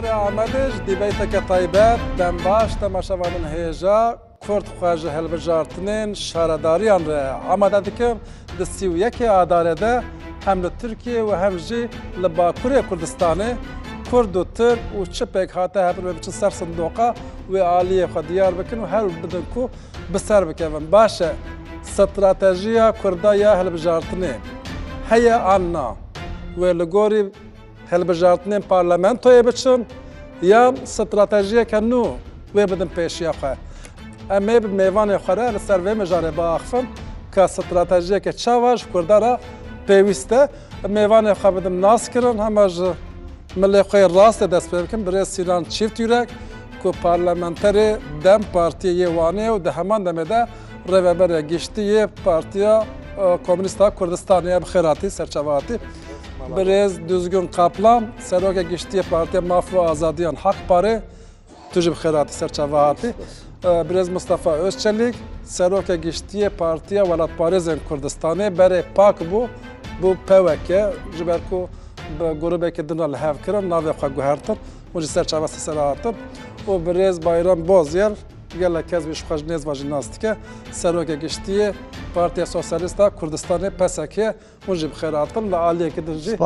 شهر آمدش دیبیت که طیبت دم باش تماشاوانن هیجا کرد خواهج هلبجارتنین شهرداریان را آمده دکم دستیو یکی آداره ده هم لترکیه و هم جی لباکوری کردستانه کرد و ترک و چپک هاته هبر و بچه سر صندوقه و آلیه خود دیار بکن و هر بدن کو بسر بکن باشه استراتژیا کردای هلبجارتنین هیا آننا و لگوری هلبجارتنین پارلمانتوی بچن یا استراتژیا کنو و بدن پیشیا خواه اما به میوان خوره لسر و مجاره با آخفن که استراتژیا که چاواش کردارا پیوسته میوان خواه بدن ناس کرن همش ملی خوی راست دست بکن برای سیران چیفت یورک که پارلمانتری دم پارتی یوانه و ده همان دمه ده رهبر گشتی پارتیا کمونیستا کردستانی بخیراتی سرچواتی برز düzgün kaplan seroke giştiye partiye mafru azadiyan hak pare tujib khirati serçavati برز Mustafa Özçelik seroke giştiye partiye velat parezen Kurdistanê bere pak bu peveke jiberku grubeke dinal hev kirin navê xwe guhertin û ji serçavası serahatin û برز Bayram Bozyar gelek kez bir şuxaj nez vajin nastike seroke giştiye Partiya Sosyalista Kurdistanê PSK û ji bixêratin li aliyekê din jî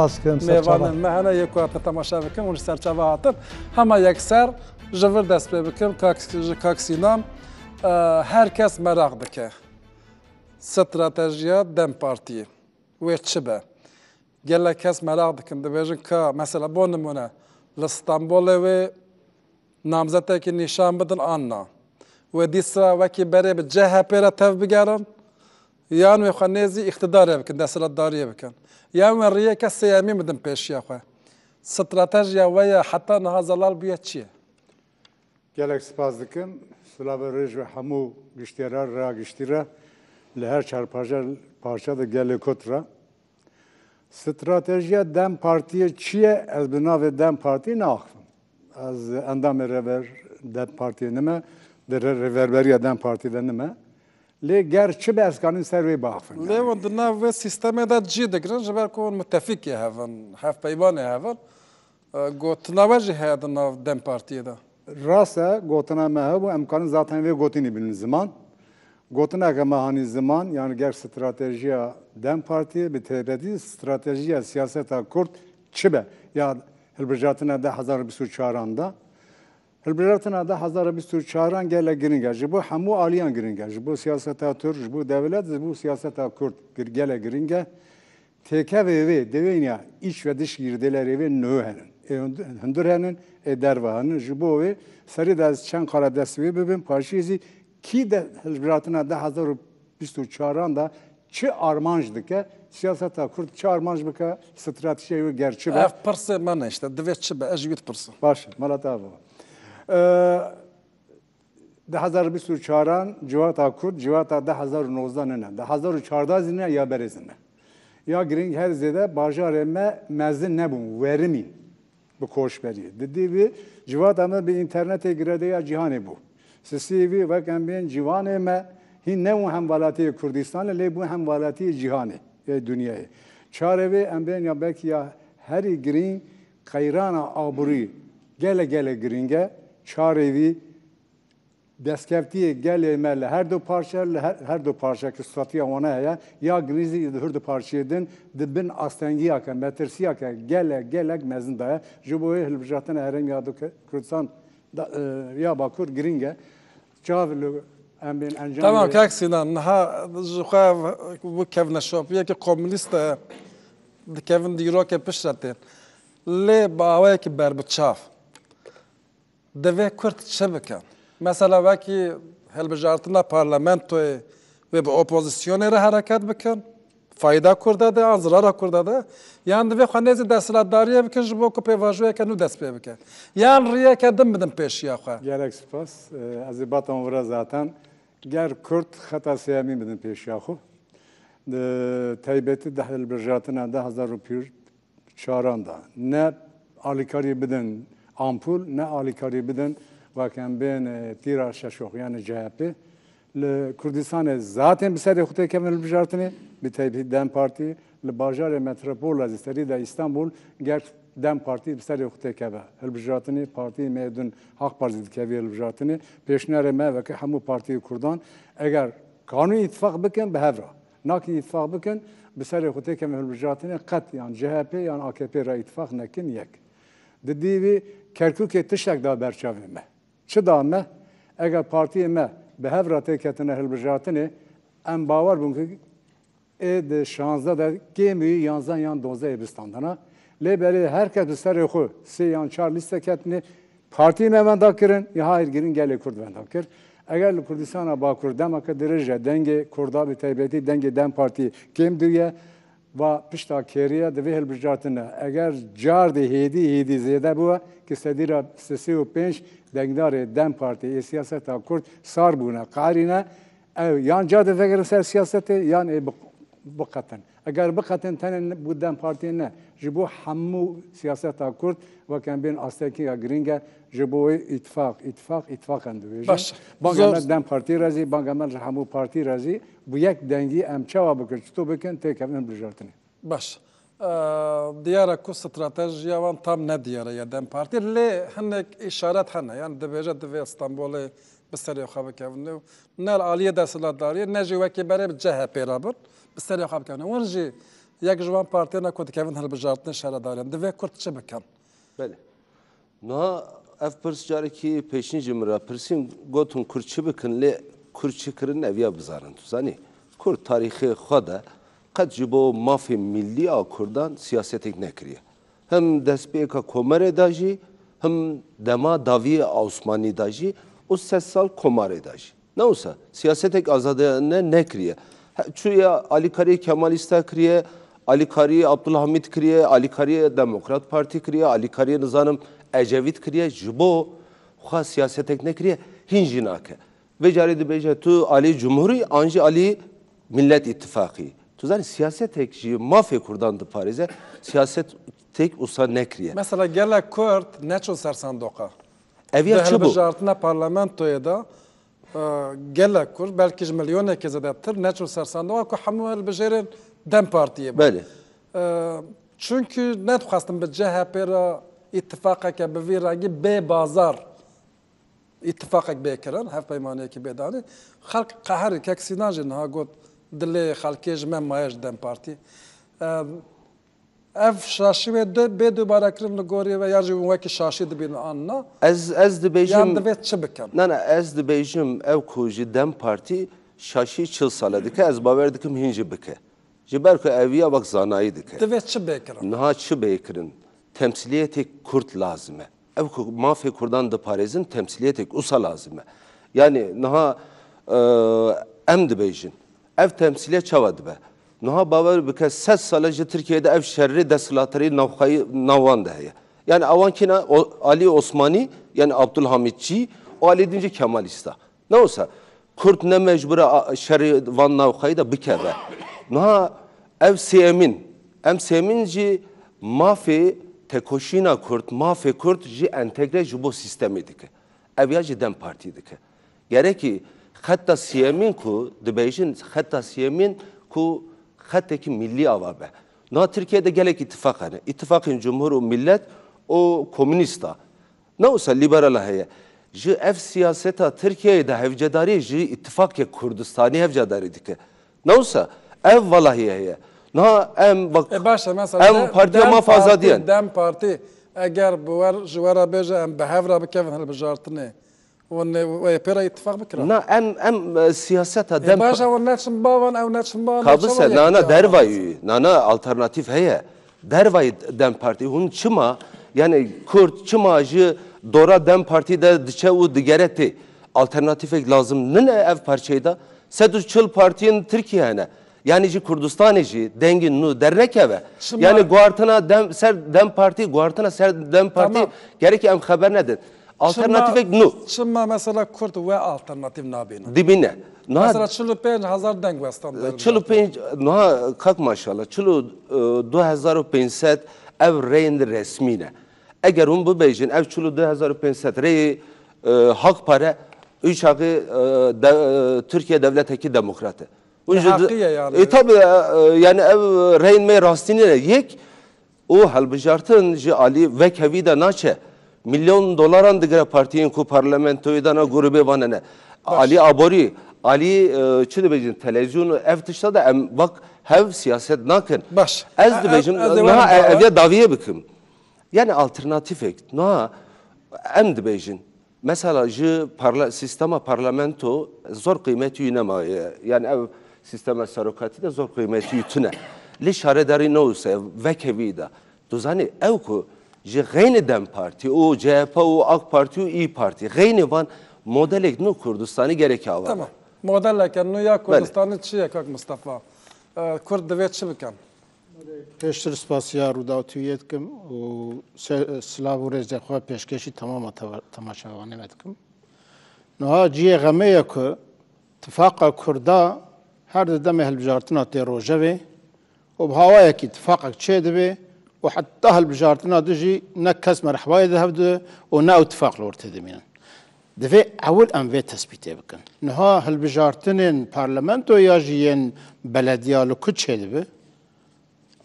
mêvanên me hene yek ku hatine temaşa bikin û ji serçava hatin hema yekser ji vir dest pê bikin ji Kak Sînan herkes merak dike stratejiya Dem Partiyê wê çi be gelek kes merak dikin dibêjin ka mesela bo nimûne li Stenbolê wê namzetekî nîşan bidin anna و دیسا وکی بره به CHP را تف بگیرن یا نوی خانیزی اقتدار بکن دستلات داری بکن یا نوی ریه که سیامی مدن پیشیا خواه استراتژیا ویا حتی نها زلال بیاد چیه؟ gelek spas dikim Slavê Rêj ve hemû giştîrar ra giştîre li her çar parça da gelê kotra stratejiya Dem Partiye çiye ez bi navê Dem Partî naxivim ez endamê rever Dem Partiyê nime Reverberiya Dem Parti'de nime? Lê ger çi beskanîn ser wê baxin. Lê wan di nav vê sîstemê de cî dikirin ji ber ku hûn müttefikê hevin, hevpeyvanê hevin. Gotina we jî heye di nav Dem Partiyê de. Rast e, gotina me hebû emkanî zaten vê gotinî bînin ziman. Gotineke me hanî ziman, yani ger stratejiya Dem Partiyê bi têredî stratejiya siyaseta Kurd çi be? Ya hilbijartina 2024 da Hilbijartina 2024 gelek giringe, ji bo hemû aliyan giringe, ji bo siyaseta Türk, ji bo devlet, ji bo siyaseta Kurd gelek giringe. Têkevê wê divêniya îç ve dış girdelerê wê nû henin. Hundir henin, derve henin. Ji bo wê serî de ez çend qara dest wê bibim, paşî zî kî de hilbijartina 2024 da çi armanj dike, siyaseta Kurd çi armanj bike, stratejiya wê ger çi be? Ev pirsê me ne işte, divê çi be, ez jî wî dipirsim. Baş, mala te bu. 2024 civata Kurd, civata 2019 ne? 2014 zine ya berezine. Ya giring her zede bajarê me mezin nebûn, werimîn bi koçberiyê. Didî wî civata me bi internetê giredeya cîhanê bû. Sisî wî wek em bên civanê me hîn nebûn hemwelatiyê Kurdistanê, lê bûn hemwelatiyê cîhanê, dunyayê. Çare wê em bên ya belkî ya herî giring qeyrana aborî gelek giringe çare wî destkeftiyê gelê me li her du parça ki statiya wana heye ya girîzî hir du parçeyê din dibin astengiyake metirsiyake gelek mezin daye ji bo wê hilbijartina herêmiya Kurdistan ya Bakur giringe çav em bên encam Tamam Kak Sînan niha ji xwe bu kevne şopiyekî komünîst dikevin dîrokê piştretê lê bi awayekî berbiçav divê Kurd çi bikin? Mesela vekî hilbijartina parlamentoyê ve bi opozisyonê re hereket bikin, fayda Kurda de, an zirara Kurda de, yan divê xwe nêzî desthilatdariyê bikin ji bo ku pêvajoyeke nû dest pê bike. Yan riyeke din bidin pêşiya xwe. Gelek spas, ez ê batan vira zaten ger Kurd xeta sêyemî bidin pêşiya xwe. Taybetî di hilbijartina 2024 da ne alîkarî bidin ampul ne alîkarî bidin wakem bên tîra şeşox yani CHP li Kurdistanê zaten bi serê xwe tê kevin hilbijartinê bi taybî Dem Partî li bajarê metropola serî de İstanbul ger Dem Parti bir seri kuteke hilbijatini Parti Medun Hak Partisi dikevi hilbijatini peşnere me ve ki hemu Parti Kurdan eğer kanuni ittifak bikin be hevra naki ittifak bikin bir seri kuteke hilbijatini kat yani CHP yani AKP ra ittifak nekin yek dediği Kerkük'e tişek da berçavime çı da me eğer partiye me be hevra teketine hilbijatini em bavar bunki de şanzda da gemi yanzan yan doza ebistandana lebeli herkes bir seri xu si yan çar liste ketini parti mevenda kirin ya hayır girin gele kurd venda kir eğer Kurdistana Bakur demaka derece denge kurda bir taybeti denge dem parti kim diye ve pişta keriye de vehel bijatına eğer car de hedi zede bu ki sedira sesi o penç dengdar dem parti siyaseta kurd sar buna qarina yan cade fekir siyaseti yani بقتن اگر بقتن تن بودن پارتی نه جبو همو سیاست کرد و کم بین استکی گرینگ جبو اتفاق اندویج بانگامل دم پارتی رازی بانگامل همو پارتی رازی bu یک دنگی ام چوا بکر تو بکن تکمن بجارتنی باش دیاره کو استراتژی وان tam ne دیاره یا دم پارتی لی هنک اشارت هنه yani دبیجه دوی استانبول بسری خواب کردن نه عالیه دستلا داری نه جوی که برای CHP رابط بسری خواب کردن ورجی یک جوان پارتی نه کد کردن هل بجارتن شهر دارن دوی کرد چه بکن بله نه اف پرس جاری کی پیشین جمره پرسین گوتون کرد چه بکن لی کرد چه کردن اویا بزارن تو زنی کرد تاریخی خدا قد جبو مافی ملی آکردان سیاستک نکریه هم دستپیکا کمره داجی هم دما داوی عثمانی داجی o 8 sal komar edaj. Ne olsa siyasetek azade ne kriye. Çünkü Ali Kariye Kemalista kriye, Ali Kariye Abdülhamit kriye, Ali Kariye Demokrat Parti kriye, Ali Kariye Nizanım Ecevit kriye. Jibo ha siyasetek ne kriye? Hinjinake. Ve cari beje tu Ali Cumhuri anji Ali Millet İttifakı. Tu zani siyasetek ji mafya kurdandı Paris'e. Siyaset tek usa ne kriye. Mesela gele Kürt ne çol sersandoka. Eviye çı bu? Belki parlamentoya da gele kur belki milyon kezedetir ne çol sersandı o ki hamur bejerin dem partiye. Böyle. Çünkü ne tuhastım bir CHP'ra ittifaka ki bir viragi be bazar ittifaka bekiran hep peymaniye ki bedani halk kahri keksinajen ha got dili halkej men mayaj dem parti. Ev şaşı ve be dubara kirin goriye ve yarjı vaki şaşı dibin anna. Ez dibejim. Yan dibet çıbıkan. Nana ez dibejim ev kuji dem parti şaşı çıl saladık ez baverdikim hinci bike. Jiberko eviya bak zanayi dike. Dibet çıbıkan. Naha çıbıkan temsiliyeti kurt lazime. Ev ku mafya kurdan da Paris'in temsiliyeti usa lazime. Yani naha em dibejin. Ev temsiliye çavadı be. Naha baver bike 8 salajı Türkiye'de ev şerri deslatari navvan deheye. Yani avankina Ali Osmani yani Abdülhamitçi o Ali dinci Kemalista. Ne olsa Kurt ne mecbura şerri van navkayı da bikebe. Naha ev siyemin. Em siyeminci mafi tekoşina Kurt, mafi Kurt ji entegre ji bu sistemi dike. Ev ya ji dem parti dike. Gerek ki hatta siyemin ku dibejin hatta siyemin ku hattaki milli avabe. Na Türkiye'de gelek ittifak hani. İttifakın Cumhur Millet o komünista. Ne olsa liberal heye. Ji ev siyaseta Türkiye'de hevcedari ji ittifak ya Kurdistani hevcedari dike. Ne olsa ev vallahi heye. Na em bak. Başta mesela em partiye mafaza diyen. Dem parti eğer bu var juvara beje em behavra bekevin hal bejartını. ve pera ittifak bikra. Na em siyaseta dem. Başa ve neçim bavan ev neçim bavan. Kabısa nana dervayı, nana alternatif heye. Dervayı dem parti. Hun çıma yani Kürt çımacı dora dem parti de dıça u digereti alternatif lazım. Ne ev parçayda? Sedu çıl partiyin Türkiye'ne. Yani ji Kurdistan'ı dengin nu dernek eve. Yani guartana dem ser dem parti guartana ser dem parti gerek em haber nedir? Alternatif nu. Çıma mesela Kürt ve alternatif nabina. Dibine. Mesela çılı 5000 deng vestan. Çılı 5 no kak maşallah. Çılı 2500 ev reyin resmine. Eğer bu bejin ev çılı 2500 rey hak para üç hakkı Türkiye devleteki demokratı. Hakkıya yani. Tabi yani ev reyin me rastini yek O halbijartın ji ali ve kevi de naçe. Milyon dolar digre partiyin ku parlamentoyu da na grubu vanene. Ali Abori, Ali çi dibêjin televizyonu ev tişta da em bak hev siyaset nakin. Baş. Ez dibêjim naha ev daviye bikim. Yani alternatifek naha em dibêjin. Mesela ji sistema parlamento zor kıymeti yinema. Yani ev sistema serokati de zor kıymeti yutune. Li şaredari ne olsa vekevi de. Dozani ev ku ji gayni Dem Parti, o CHP, o AK Parti, o İYİ Parti. Gayni van modelek nu Kurdistan'ı gerek avar. Tamam. Modelleken nu ya Kurdistan'ı çiye kak Mustafa. Kurd divê çi bikin? پێشتر سپاسیا ڕووداوتویە دکم و سلااو و ڕێزێخوا پێشکەشی تەمامە تەماشاوانێمە دکم نها جیە غەمەیە کو تفاقا کوردا هەر دەمە هەلبژارتنا تێ ڕۆژەوێ و بهاوایەکی تفاقك چێ دەبێ و حتا هەلبژارتنا دژی نە کەس مەرحوایە دەهەبدە و نە ئەو تفاق لە وەرتێ دەمێنن دەوێ ئەول ئەم وێ تەسبیتێ بکەن نها هەلبژارتنên پارلەمەنتۆ یا ژیên بەلەدیا li ku çê dibe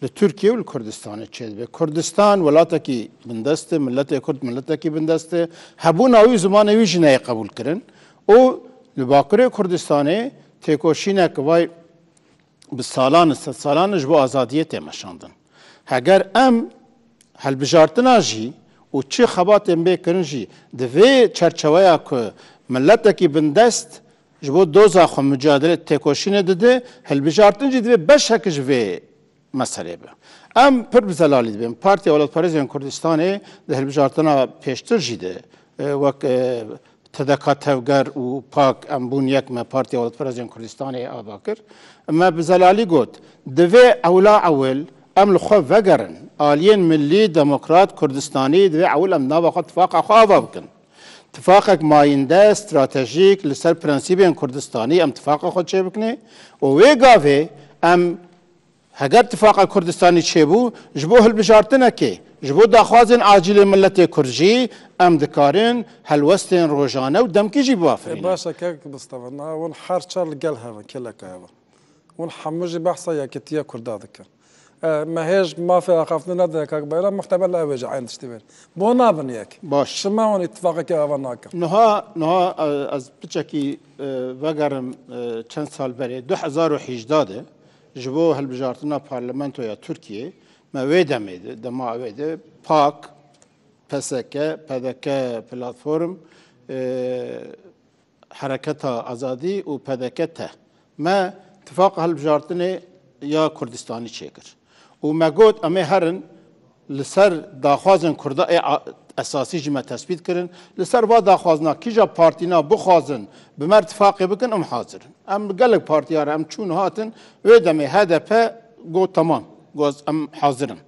li Türkiye û li Kurdistanê çê dibe Kurdistan welatekî bindest e milletê Kurd milletekî bindest e hebûna wî zimanê wî jî neyê qebûl kirin û li Bakurê Kurdistanê têkoşînek vay bi salan sed salan ji bo azadiyê tê meşandin heger em helbijartina jî û çi xebatên bê kirin jî di vê çerçeveya ku milletekî bindest ji bo doza xwe mücadele têkoşînê dide helbijartin jî divê beşek ji vê meselê be em pir bi zelalî dibin Partiya Welatperestên Kurdistanê di hilbijartina pêştir jî de wek TDK Tevger û Pak em bûn yek me Partiya Welatperestên Kurdistanê ava kir me bi zelalî got divê ewla ewil em li xwe vegerin aliyên Millî Demokrat Kurdistanî divê ewil em nava xwe tifaqa xwe ava bikin tifaqek mayînde stratejîk li ser prensîbên Kurdistanî em tifaqa xwe çê bikinê û wê gavê em heger tifaqa Kurdistanî çêbû ji bo hilbijartinekê ji bo daxwazên acîlê milletê Kurd jî em dikarin helwestên rojane û demkî jî bafirînin. Başa kek Mustafa. Wan her çar li gel hevin keleka hevin. Wan hemû jî behsa yekîtiya Kurda dikin. Me hêj mafê axaftin nede kek bayram muhtemel ew jî eyn tiştî wêr. Bo nabin yek. Baş. Şima wan ittifaqekê ava nakin. Niha ez piçekî vegerim çend sal berê 2018 de ji bo hilbijartina parlamentoya Türkiye me wê demê de dema wê de Pak, PSK, PDK platform Hereketa Azadî û PDK te me tifaqa hilbijartinê ya Kurdistanî çêkir û me got em ê herin li ser daxwazên Kurda esasî jî me tespît kirin li ser va daxwazina kîja partîna bixwazin bi me tifaqê bikin em hazirin em gelek partiyar em çûn hatin wê demê HDP got tamam goz em hazirin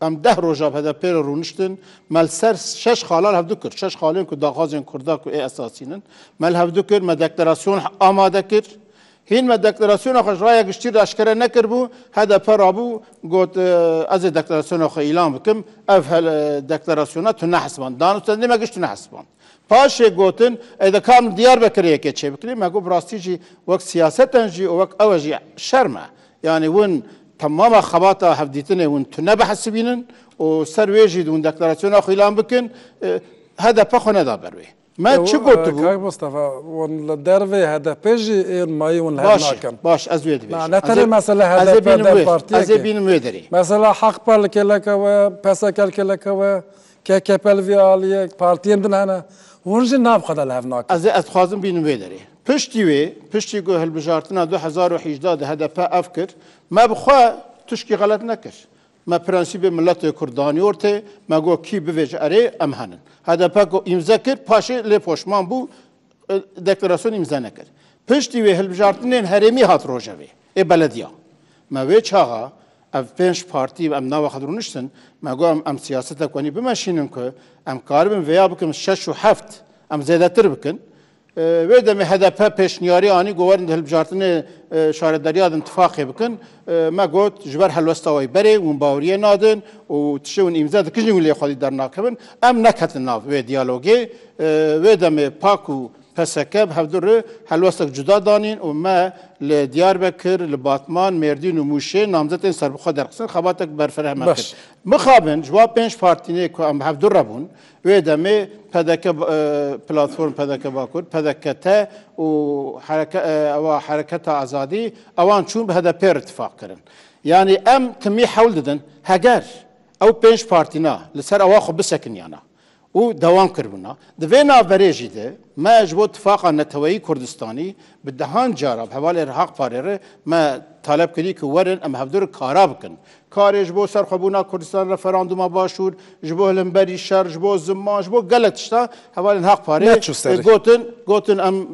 em 10 roja HDP re rûniştin me li ser 6 xalar hevdû kir 6 xalên ku daxwazên Kurda ku ê esasînin me li hevdû kir me deklarasyon amade kir هین ما دکلراسیون آخر رای گشتی داشکره نکربو هدف رابو گوت از دکلراسیون آخر اعلام بکم اف هل دکلراسیونا تو نحسبان دانو تن نمی گشت نحسبان پاشه گوتن ایده کام دیار بکریه که چه بکنی مگو براستی جی وقت سیاستن جی وقت اوجی شرمه یعنی ون تمام خباتا هفدیتنه ون تو نبحسبینن و سر ویجی دون دکلراسیون آخر اعلام بکن هدف خو ندا بروی ما چی گفت بود؟ کاک مصطفی ون لدروی هدفی این مایی ون هناکن. باش از وید بیش. نتری مثلا هدف در پارتیه. از بینم ویدری. مثلا حق پر کلکه و پسکل کلکه و که کپل ویالیه پارتیم دن هنه ونجی ناب خدا لهناکن. از خوازم بینم ویدری. پشتی گو هالبجارتنا 2018 هدف افکر ما بخوا تشکی غلط نکر. ما پرنسیب ملت کردانی ورته ما گو کی بویج اره امهنن هدف گو امضا کرد پاشه لی پشمان بو دکلراسیون امضا نکرد پشتی وی هلبجارتنین هرمی هات روجوی ای بلدیا ما وی چاغا اف پنج پارتی ام ناو خدرونشتن ما گو ام سیاست کنی بمشینن که ام کاربن ویا بکم 6 و 7 ام زیاده تر بکن و دم هدف پیشنیاری آنی گوارند هلبجارتن شارداری آدم اتفاقی بکن ما گوت جبر حلوستاوی بری و باوریه نادن و تشون امضا دکجیم لی خودی در ناکبن ام نکت ناف و دیالوگی و دم پاکو پسکه هفدور هلوستک جدا دانین و ما لدیاربکر لباتمان مردین و موشه نامزد سربخوا درقسن خباتک برفره مکر باش. مخابن جواب 5 پارتینه که ام هفدور ربون و دمی پدکه پلاتفورم پدکه باکور پدکه تا و حرکت آزادی اوان چون به هده پر اتفاق کرن یعنی ام تمی حول ددن هگر او 5 پارتینا لسر اواخو بسکن یانا و دوام کردنا دوی نافبرێژی ده ما ji bo tifaka neteweyî Kurdistanî bi dehan cara bi hevalê Iraq parêre me talep kirî ku werin em hevdûr kara bikin. Karê ji bo serxwebûna Kurdistan referanduma başûr, ji bo hilimberî şer, ji bo ziman, ji bo gelek tişta hevalên Haq parê gotin em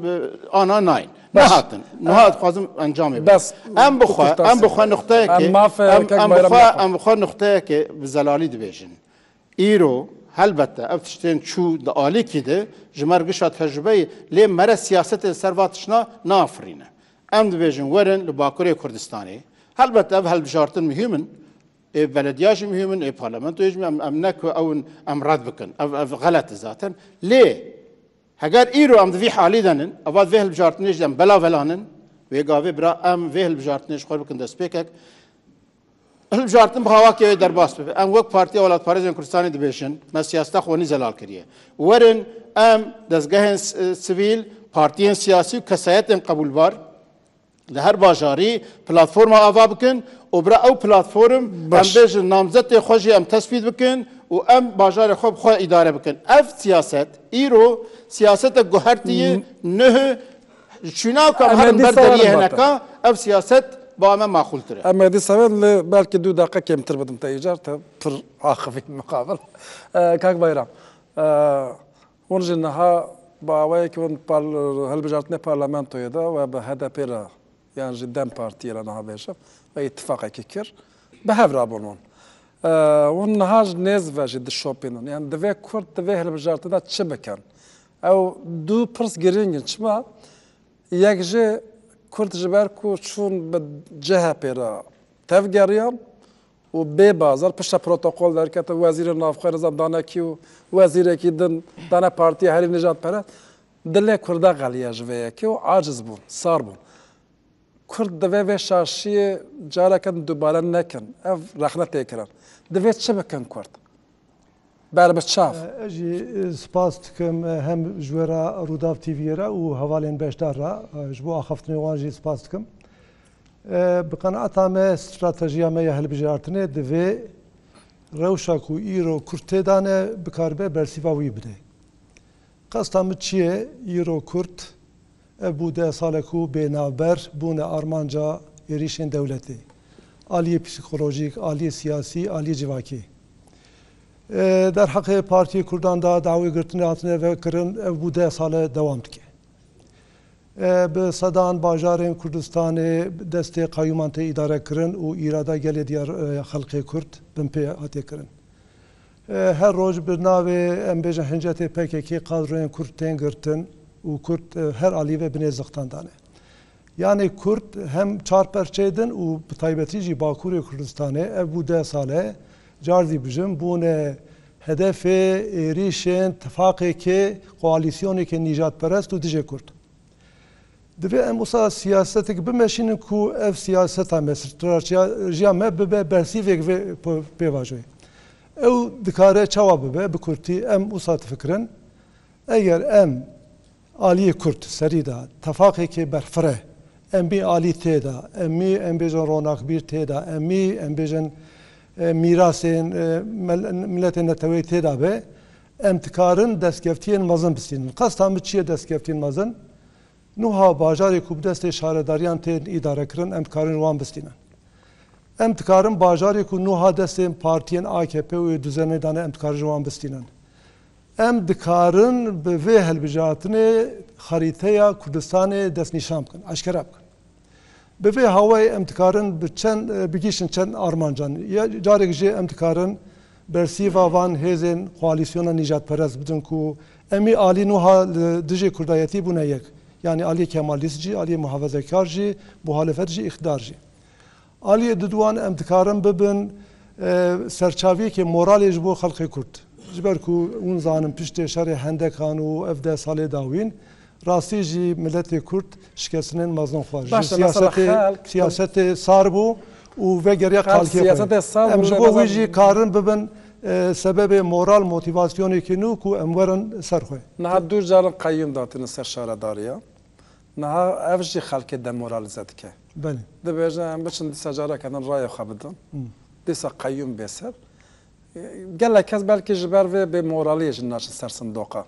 ana nayîn. Nehatin. Nihat xwazim encamê em bixwe nuqteyekê bi zelalî dibêjin. Îro Elbette ev tiştên çû di alîkî de ji me gişa tecrübeyê lê mere siyasetê servatişna nafirîne. Em dibêjin werin li Bakurê Kurdistanê. Elbette ev helbijartin mühim in. Belediya jî mühim in, parlamentoyê jî em ne ku ew em rad bikin. Ev xelet e zaten. Lê heger îro em di vî halî denin, evad vê hilbijartinê jî em bela velanin, wê gavê bira em vê hilbijartinê ji xwe bikin destpêkek. Hilbijartin bi hawakê derbas bibe. Em wek Partiya Welatparêzên Kurdistanê dibêjin, me siyaseta xwe nî zelal kiriye. Werin em dezgehên sivîl, partiyên siyasî û kesayetên qebûlbar li her bajarî platforma ava bikin û bira ew platform em bêjin namzetê xwe jî em tespît bikin û em bajarê xwe bi xwe îdare bikin. Ev siyaset îro siyasetek guhertiyê nihê çûna ku em herin ber deriyê hineka ev siyaset با ما معقول تره. اما دي سبب بلکه 2 دقیقه کمتر بدم تا ایجار تا پر آخفی مقابل. کاک بایرام. اونجا نها با وای که اون هالبجارتنه پارلمانتوی دا و به HDP را یعنی جدًا پارتی را نها بیشتر و اتفاقی که کر به هفر آبونون. اون نهاج نیز و جد شوپینون یعنی دوی کرد دوی هالبجارتنه چه بکن؟ او دو پرس گرینگن چما یک جه Kurd ji ber ku çûn bi CHP re tevgeriyan û bê bazar pişta protokol derkete wezîrê navxwe Reza Danekî û wezîrekî din dane Partiya Herî Nijadperest dilê Kurda xeliye ji vê yekê û aciz bûn, sar bûn. Kurd divê vê şaşiyê carekin dubare nekin, ev rexne tê kirin. Divê çi bikin Kurd? Ber bi çav. Jî spas dikim hem ji wêra Rûdav TV'ye re û hevalên beşdar re ji bo axaftinê wan jî spas dikim. Bi qenaeta me stratejiya me ya hilbijartinê divê rewşa ku îro Kurd tê dane bikaribe bersîva wî bide. Qesta min çi ye îro Kurd ev bû 10 salek û bênavber bûne armanca êrişên dewletê. Aliyê psîkolojîk, aliyê siyasî, aliyê civakî. در حق پارتی کردان دا دعوی گرتن hatine ve kirin ev bu 10 sale devam dike. Bi sedan bajarên Kurdistanê destê qayûman tê îdare kirin û îrada gelê diyar xelkê Kurd bin pê hatiye kirin. Her roj bi navê em bêjin hincetê PKK kadroyên Kurd tên girtin û Kurd her alî ve binê zixtan dane. Yani Kurd hem çarperçê din û bi taybetî jî Bakurê Kurdistanê ev bu 10 sale Cardî bijim bûne hedefê êrişên tifaqekê koalîsyonekê nîjadperest û dijê Kurd. Divê em wisa siyasetek bimeşînin ku ev siyaseta me stratejiya me bibe bersîvek vê pêvajoyê. Ew dikare çawa bibe bi Kurdî em wisa difikirin eger em aliyê Kurd serî da tifaqekê berfire em bî alî tê da em bêjin ronaqbîr tê da em bêjin mirasên milletên netewê tê da be em dikarin destkeftiyên mezin bistînin. Qesta min çi ye destkeftiyên mezin? Nuha bajarê ku bi destê şaredariyan tên îdarekirin em dikarin wan bistînin. Em dikarin bajarê ku nuha destên partiyên AKP û düzenê dane em dikarin wan bistînin. Em dikarin bi vê hilbijartinê xarîteya Kurdistanê destnîşan bikin, eşkere bikin. Bi vê hawayê em dikarin bigîşin çend armancan. Carek jê em dikarin bersîva van hêzên koalîsyona nîjadperest bidin ku em ê alî nuha dijê Kurdayetî bûne yek. Yani aliyê Kemalîst jî, aliyê muhafezekar jî, muhalefet jî, iqtidar jî. Aliyê diduan em dikarin bibin serçaviyekê moralê ji bo xelkê Kurd. Ji ber ku hûn zanin piştê şerê hendekan û ev 10 salê dawîn راستی جی ملت کرد شکستنین مزنون خواهد باشه، مثلا خلق سیاست سار بو و وگریا قالکی سیاست سار بو جبو ویجی کارن ببن سبب مورال موتیواسیونی که نو کو امورن سر خواه نه دو جار قیم داتن سر شارداریا نه افجی خلق دمورالزد که بله دبیجه هم بچن سجاره کردن رای خابدن دیسا قیم بسر گله کس بلکه جبر و به مورالی جناش سر صندوقه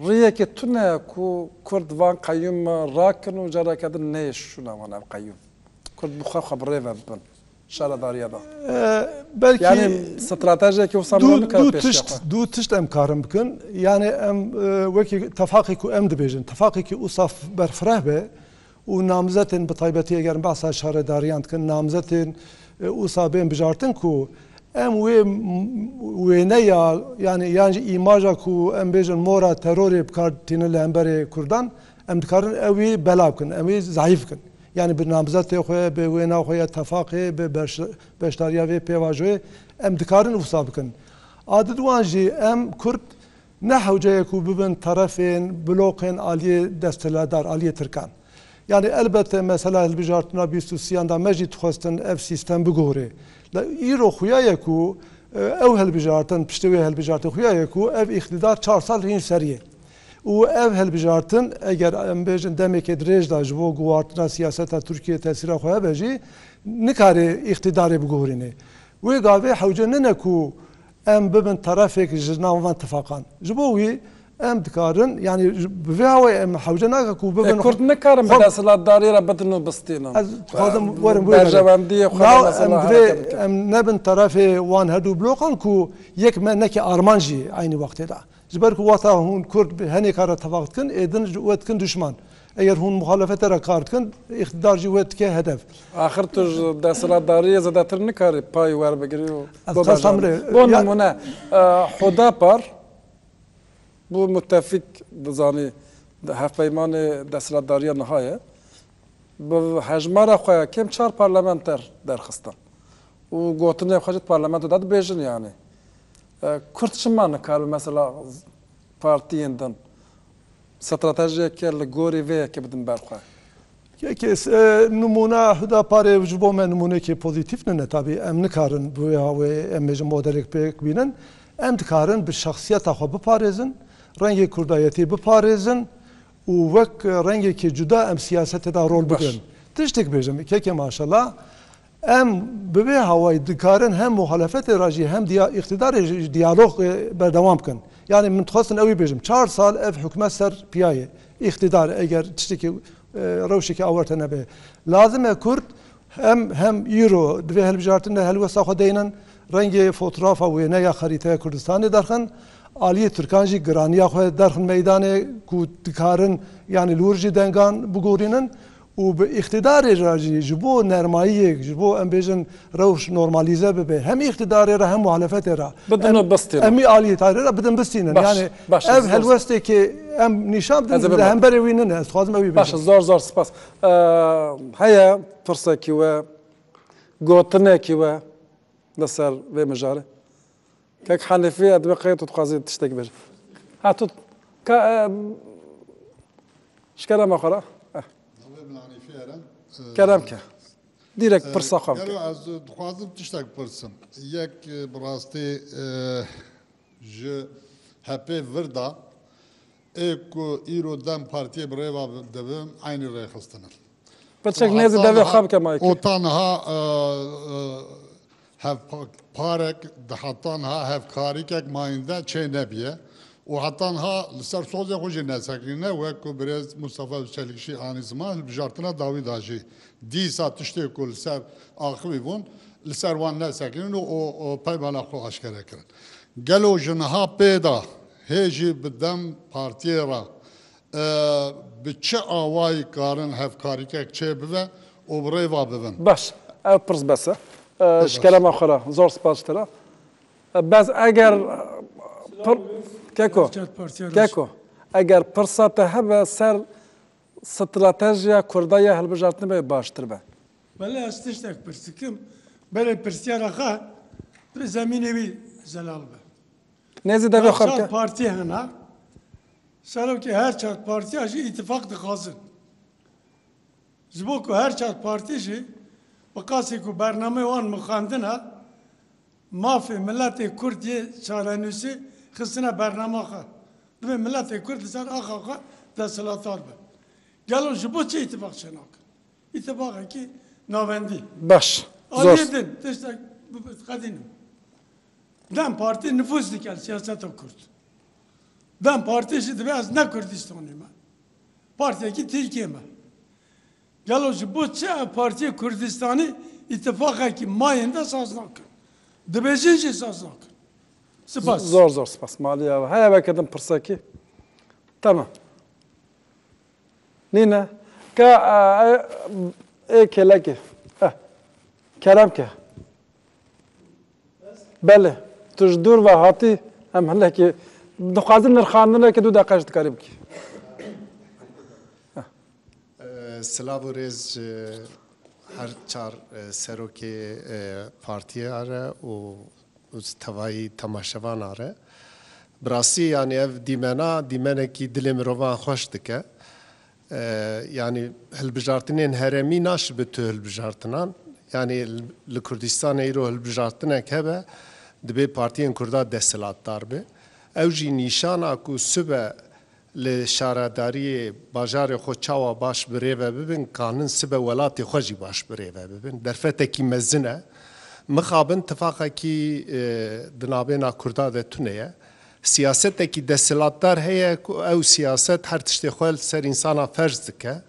ریه که تو نه کو کرد وان قیم راکن و جاره کردن نیش شونه وان قیم کرد بخواه خبره و ببن شارداریا دا belki yani strateji ki usam ne kadar peş du tişt em karım bikın yani em veki tefaqi ku em dibêjin tefaqi ki usaf berfireh be û namzetin bi taybetî eger behsa şaredariyan dikin namzetin usa bên bijartin ku em wê neya yani îmaja ku em bêjin mora terorê bikar tîne li hemberê Kurdan em dikarin ew wî belav bikin em wî zayîf bikin yani bir namzetê xwe bi wêna xwe ya tefaqê bi beşdariya vê pêvajoyê em dikarin wisa bikin. Adi wan jî em Kurd ne hewceyek û bibin terefên blokên aliyê desteladar, aliyê Tirkan. Yani elbette mesela hilbijartina bîstûsiyan da me jî dixwestin ev sîstem bigore. Îro xuyayek û ew hilbijartin piştî wê hilbijartin xuyayek û ev îxtidar 4 sal hîn seriye. û ev hilbijartin eger em bêjin demekê dirêj da ji bo guhartina siyaseta Tirkiye tesîra xwe hebe jî nikare îxtidarê bigorîne. Wê gavê hewce nine ku em bibin terefek ji nav van tifaqan. Ji bo wî em dikarin yani bi vê hawayê em hewce nake ku bibin Kurd nikarin bi desthilatdarî re bidin û bistînin. Ez dixwazim werim berjewendiyê xwe em divê em nebin terefê wan herdû blokan ku yek me neke arman jî aynı wextê da. Ji ber ku wata hûn Kurd henê kare tefaq dikin êdin wê dikin düşman. Eger hûn muhalefete re kar dikin îxtidar jî wê dike hedef. Axir tu ji desthilatdariyê zêdetir nikarî payî werbigirî û bo nimûne Hudapar bu müttefik dizanî hevpeymanê desthilatdariya niha ye bi hejmara xwe kêm 4 parlamenter derxistin û gotinê xwe jî parlamentoda dibêjin yani. Kurd çima nikar mesela partiyên din stratejiyeke li gorî vê yekê bidin ber xwe. Yekê nimûna Hudaparê ji bo me nimûnekê pozîtîv nine tabî em nikarin bu hawê em bêjin modelek pêk bînin em dikarin bi şexsiyeta xwe biparêzin rengê kurdayetî biparêzin û wek rengekî cuda em siyasetê da rol bigirin. Tiştek bêjim keke maşallah em bi vê hawayê dikarin hem muhalefetê ra jî hem îxtidarê jî diyalog berdewam bikin. Yani min dixwestin ew bêjim 4 sal ev hikûmet ser piyayê îxtidar eger tiştekî rewşekî awarte nebe. Lazim e Kurd hem îro divê hilbijartinê helwesta xwe deynin rengê fotoğrafa wêneya xerîteya Kurdistanê derxin aliyê Tirkan jî giraniya xwe derxin meydanê ku dikarin yani lûr jî dengan bigorînin û bi îxtidarê ra jî ji bo nermayiyê ji bo em bêjin rewş normalize bibe hem îxtidarê ra hem muhalefetê ra Bidin bistînin. Em aliyê tarê ra bidin bistînin yani ev helwestekê em nîşan bidin li hemberê wî nine ez dixwazim ew baş zor spas heye pirsekî we gotinekî we li ser vê mijarê kek Henefî divê qey tu dixwazî tiştek bêjî ha tu şikere me xwe re kerem ke direkt pirsa xwe bike. Ez dixwazim tiştek pirsim. Yek bi rastî ji hepê vir da ê ku îro dem partiyê bi rêva dibin aynî rêxistinin. Pirçek nêzî devê xwe bike mayekê. Ota niha hevparek di heta niha hevkarîkek mayînde çê nebiye. û heta niha li ser sozê xwe jî nesekirîne wek ku birêz Mustafa Çelikşî anî ziman hilbijartina dawî da jî dîsa tiştê ku li ser axivî bûn li ser wan nesekirîn û peymana xwe aşkere kirin. Gelo ji niha pê da hê jî bi dem partiyê ra bi çi awayî karin hevkarîkek çê bibe û bi rêva bibin. Baş ev pirs bes e şikere me xwe re zor spas ji te re bez eger Keko eger pirsa te hebe ser stratejiya Kurdaya hilbijartinê be baştir be. Valla ez tiştek pirsikim berê pirsyara xwe bi zemînê wî zelal be. Nêzî devê xwe bike. Partiye hene سرم که هر چند پارتی اجی اتفاق دخوازن جبو که هر چند پارتی جی بقاسی که برنامه وان مخاندن ها مافی ملت کردی چارنوسی خستنا برنامه خواه دو ملت کرد سر آخا خواه دستلاتار به گلو جبو چه اتفاق شناک اتفاقی که ناوندی باش زور آلیدن تشتک قدینم دم پارتی نفوذ دیکل سیاست کرد دم پارتیشی دوی از نه کردستانی ما پارتی کی Türkiye ما گلو جبو چه پارتی کردستانی اتفاقی که ماینده ساز نکن دبیجینci ساز نکن سپاس zor spas maliye ve haya bekedim pırsaki tamam Nina ka keleki kerem ke bele tujdur ve hati hem heleki dukazin nirkhanına ki du da kaçtı karib ki سلاو ریز هر چار سروکی پارتی آره و توایی تماشاوان آره براسی یعنی اف دیمنه کی دل مروان خوش دکه یعنی هلبجارتنین هرمی ناش به تو هلبجارتنان یعنی لکردستان ایرو هلبجارتنه که به دبی پارتیین کردا دستلات دار به اوجی نیشان اکو سبه لشارداری باجار خو چاوا باش بریوه ببین قانون سبه ولاتی خوشی باش بریوه ببین درفته کی مزنه مخابن اتفاقا کی دنابینا کردا ده تونه سیاست کی دستلاتدار هيا او سیاست هر تشتی خوال سر انسانا فرض دکه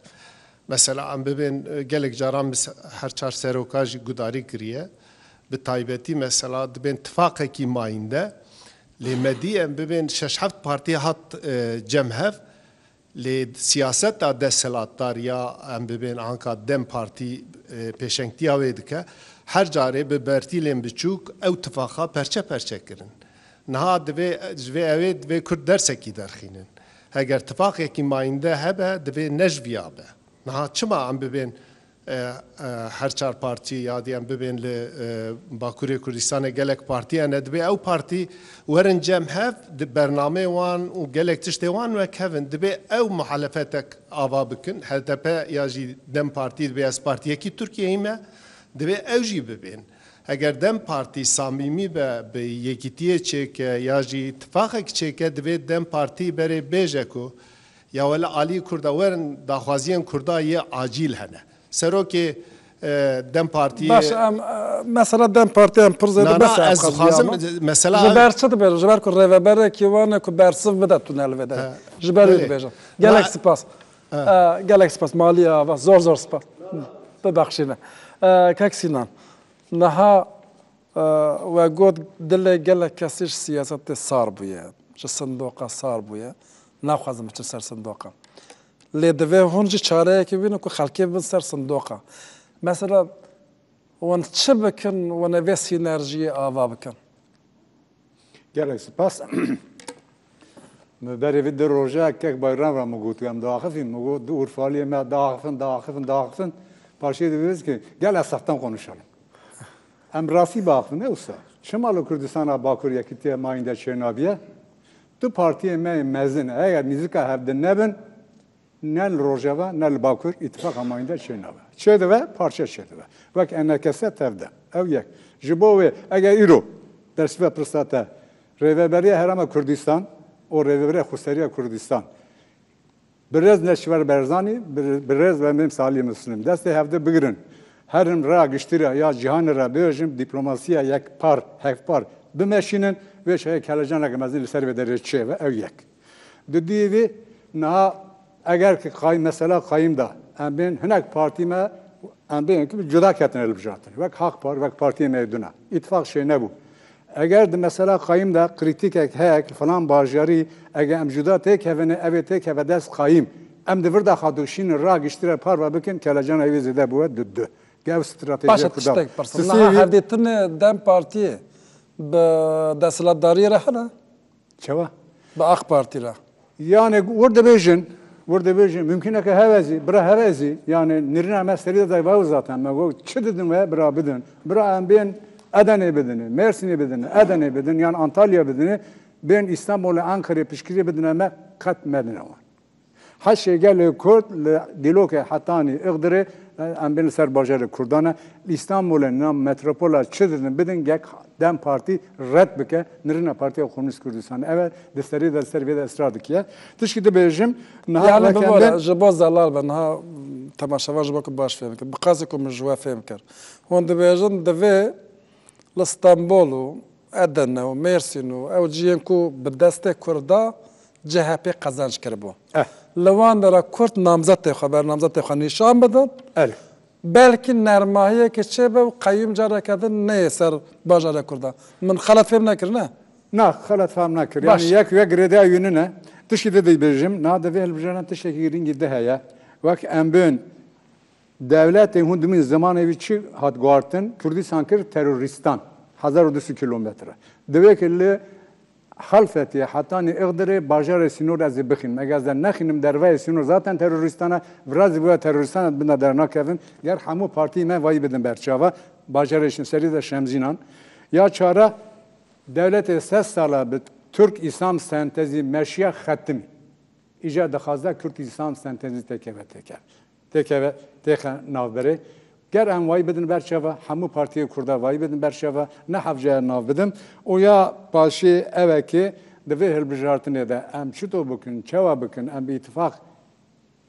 مثلا ام ببین گلک جاران هر چار سروکاجی گداری کریه به تایبتی مثلا دبین اتفاقا کی ماینده لمدی ام ببین شش هفت پارتی هات جمهف لسیاست دستلاتدار یا ام ببین آنکا دم پارتی پیشنگتی آوید که هر جاره به برتیلیم بچوک او اتفاقا پرچه کرن نها دوی اوید دوی کرد درسکی درخینن اگر اتفاقی که ماینده هبه دوی نجوی آبه نها چما ام ببین هر چار پارتی یادی ام ببین باکوری کردستان گلک پارتی اند دوی او پارتی ورن جم هف برنامه وان و گلک تشتی وان و کهون دوی او محالفتک آوا بکن HDP یاجی دم پارتی دوی از پارتی کی ترکیه ایمه دوی او جی ببین اگر دم پارتی صمیمی به یکیتیه چکه یا جی اتفاقی چکه دوی دم پارتی بره بیجه کو یا ولی علی کرده ورن داخوازیان کرده یه عاجل هنه سرو که دم پارتی باش مثلا دم پارتی هم پرزیده نه بس از خازم مثلا جبر چه بر جبر کو ریوبر کی وانه کو برسف بده تونل بده جبر بیجه گالکس پاس مالیه و زور سپاس ببخشینه کاکسینان نها و گود دل گل کسیش سیاست صار بویه چه صندوق صار بویه نخوازم چه سر صندوقه لیدوه هونجی چاره که بینه که خلکی بین سر صندوقه مثلا ون چه بکن ون وی سینرژی آوا بکن گلک سپاس بری وید روزه که بایران را مگوتیم داخفیم مگوت دور فعالی ما داخفن پارچه دیویز که گل اسفتم کنشالم امراسی باخت نه اوسا شمال کردستان باکور یکیتی ماینده چرنابیه تو پارتی مزن اگر میزیکا هفته نبن نل روجاوا نل باکور اتفاق ماینده چرنابه چه دوه پارچه چه دوه وقت انکسه تفده او یک جبوه اگر ایرو درسوه پرستاته ریوبری هرم کردستان و ریوبری خسری کردستان برز نشور برزانی برز و مم سالی مسلم دست هفته بگیرن هرم را گشتره یا جهان را بیاجم دیپلماسیا یک پار هفت پار بمشینن و شاید کلاجان را مزید سر به درچه و او یک دو دیوی نه اگر که قایم مثلا قایم دا ام بین هنگ پارتی ما ام بین که جدا کردن البجاتن وک حق پار وک پارتی میدونه اتفاق شی نبود اگر مثلا قایم دا کریتیک هک فلان باجاری اگر ام جدا تک هونه اوی تک و دست قایم ام دور دا خادوشین را گشتره پار و بکن کلاجان ایوی زده بود دو گاو استراتژی باشه تشتک پرسن نه هدیتن دم پارتی به دستلاتداری رهنه چوا به آخ پارتی را yani orada vision mümkün ki hevezi yani nirna mesele de var zaten ama çı dedim ve bira bidin bira ben Adana bedeni Mersin'e bedeni Adana bedeni yani Antalya bedeni Ben İstanbul'u Ankara'ya pişkiri bedineme kat medine var. Her şey geliyor Kürt, diloke hatani iqdiri, ambel ser bajarı Kurdana, İstanbul'un nam metropola çizdirin bedin gek dem parti red bike, nirine partiye Komünist Kürdistan. Evet, desteri ve de ısrar dikiye. Tışkı de bejim, yani bu var, jibaz zalal ben ha tamaşava jibak baş fehim kar. Baqası kum jwa fehim kar. Hon de bejin de ve l'Istanbul'u Adana و Mersin و او جیان کو به دست کردا CHP kazanç کربو. لوان در کرد نامزد خبر نامزد نشان بدن. belki nermahiye ki çebe و قیوم جاره کردن نه سر باجاره کردا. من خلط فهم نکر نه. نه خلط فهم نکر. Yani یک گرده یونونه. تشکیل دی بجیم. نه دوی هلبجان تشکیلین گیده هیا. وقت امبن devletin hundumun zamanı içi hat guartın Kürdistan kır teröristan 1200 kilometre. Devekli halfeti hatani iqdiri bajar sinur az bixin. Megazdan naxinim derve sinur zaten teröristana biraz bu teröristan bina derna kevin. Ger hamu parti me vay bedin berçava bajar için seri de şemzinan. Ya çara devlet ses sala bit Türk İslam sentezi meşya xatimi. İca daxazda Kürt İslam sentezi tekeve navbere. گر ام وای بدن برچوا همو پارتی کرده وای بدن برچوا نه حفظه ناو بدم و یا باشه اوه که دوی هل بجارتنه ده ام چطور بکن چوا بکن ام به اتفاق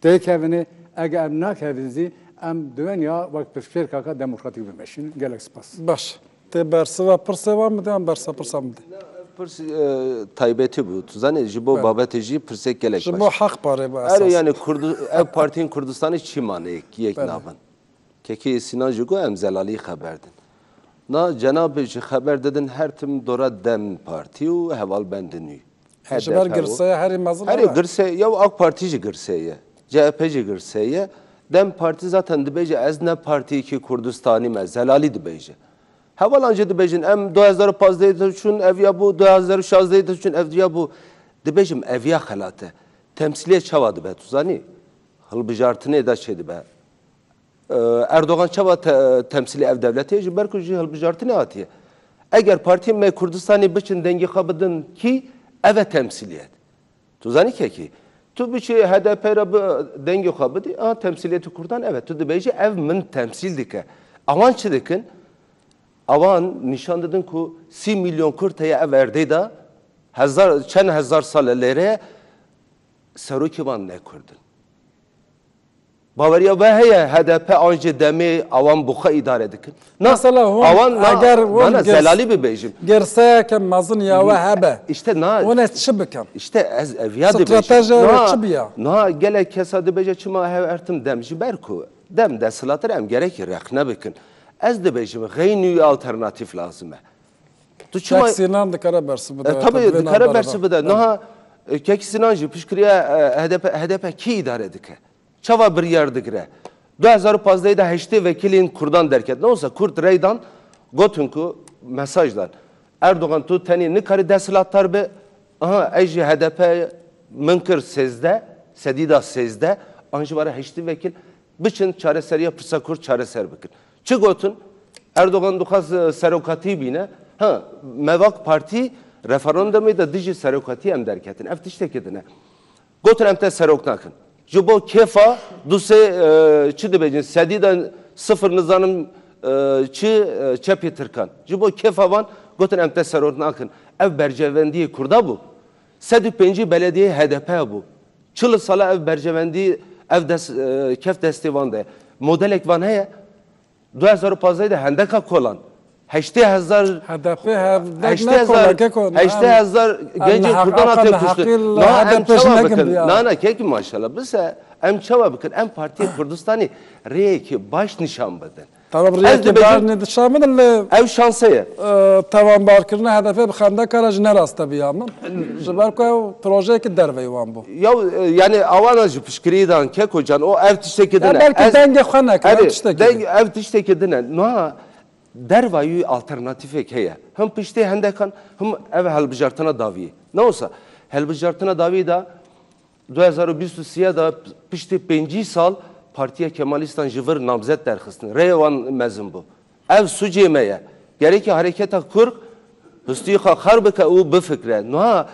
تیکونه اگه ام نکردی ام دنیا وقت پشفیر که دموکراتیک بمشین گلک سپاس باش te berseva perseva mı diyorum bersa persa mı de? Pers taybeti bu. Tuzane jibo babeteci persek gelek baş. Jibo hak pare bu esas. Yani ev partinin Kurdistan'ı çimane yek naban. Keki Sinan Jugo emzelali haberdin. Na Cenab-ı haber dedin her tim dora dem parti u heval bendini. Her girseye her mazlum. Her girseye ya AK Partici girseye, CHP'ci girseye. Dem parti zaten dibece ez ne parti ki Kurdistani mezelali dibece. Heval anca dibecin em 2015 için ev ya bu 2016 için ev ya bu dibecim ev ya halate. Temsiliye çavadı be tuzani. Hılbijartını da şeydi be. Erdoğan çaba temsili ev devleti jiberkuji hılbijartını atiye. Eğer parti me Kurdistani biçin dengi kabıdın ki eve temsiliyet. Tuzani ki tu biçi HDP rabı dengi kabıdı temsiliyeti kurdan evet tu dibeci ev min temsil dike. Avan çıdıkın avan nişan dedin ku 3 milyon Kürt'e ev erdi da çen hezar salelere seruki van ne kurdun. Bavariya ve heye HDP anca demi avan buka idare dikin. Mesela avan bana zelali bir bejim. Gerse kem mazın ya ve hebe. İşte na. O ne çıbıkem. İşte ez evya de bejim. Strateji ve çıbıya. Na gele kesadı beje çıma hev ertim demci berku. Dem de sılatır em gerek rekne bikin. Ez de bejim gayni alternatif lazım. Tu çıma. Sinan da karabersi bu da. Tabii karabersi bu da. Na kek Sinancı pişkiriye HDP ki idare dike. Çava bir yer dikre. 2015'de de heşti vekilin Kurdan derket. Ne olsa Kurt reydan gotunku mesajlar. Erdoğan tu teni ne kari desilatlar be. Aha eji HDP mınkır sezde, sedida sezde. Anji var heşti vekil. Biçin çareseriye pırsa Kurt çareser bikin. Çı gotun Erdoğan dukaz serokati bine. Ha Mevak Parti referandumu da diji serokati em derketin. Eftiştekidine. Gotun emte seroknakın. Jibo kefa duse çi dibecin sediden sıfır nizanım çi çepi tırkan. Jibo kefa van goten emte serorun akın. Ev bercevendiye kurda bu. Sedü penci belediye HDP bu. Çılı sala ev bercevendi ev kef destivan de. Modelek van heye 2015'de hendeka kolan. 80,000 HDP gece Kurdan atıyor kuştu. Na em çava bakın. Na keki maşallah. Biz em çava bakın. Em Parti Kurdistani reyki baş nişan bedin. Tamam reyki baş nişan bedin. Ev şansıya. Tamam barkırına HDP bixanda karaj nerasta biyamın. Jiber ko proje ki derve van bu. Ya yani avanajı pişkiridan kek hocan o ev tiştekidine. Belki denge xanak ev tiştekidine. Ev tiştekidine. Na dervayı alternatif heye. Hem pişti hendekan hem ev helbijartına davi. Ne olsa helbijartına davi da 2023 da pişti 5 sal Partiye Kemalistan jivir namzet derxistin. Revan mezun bu. Ev sucemeye. Gereki hareketa kurk هستی خار بکه او بفکره نه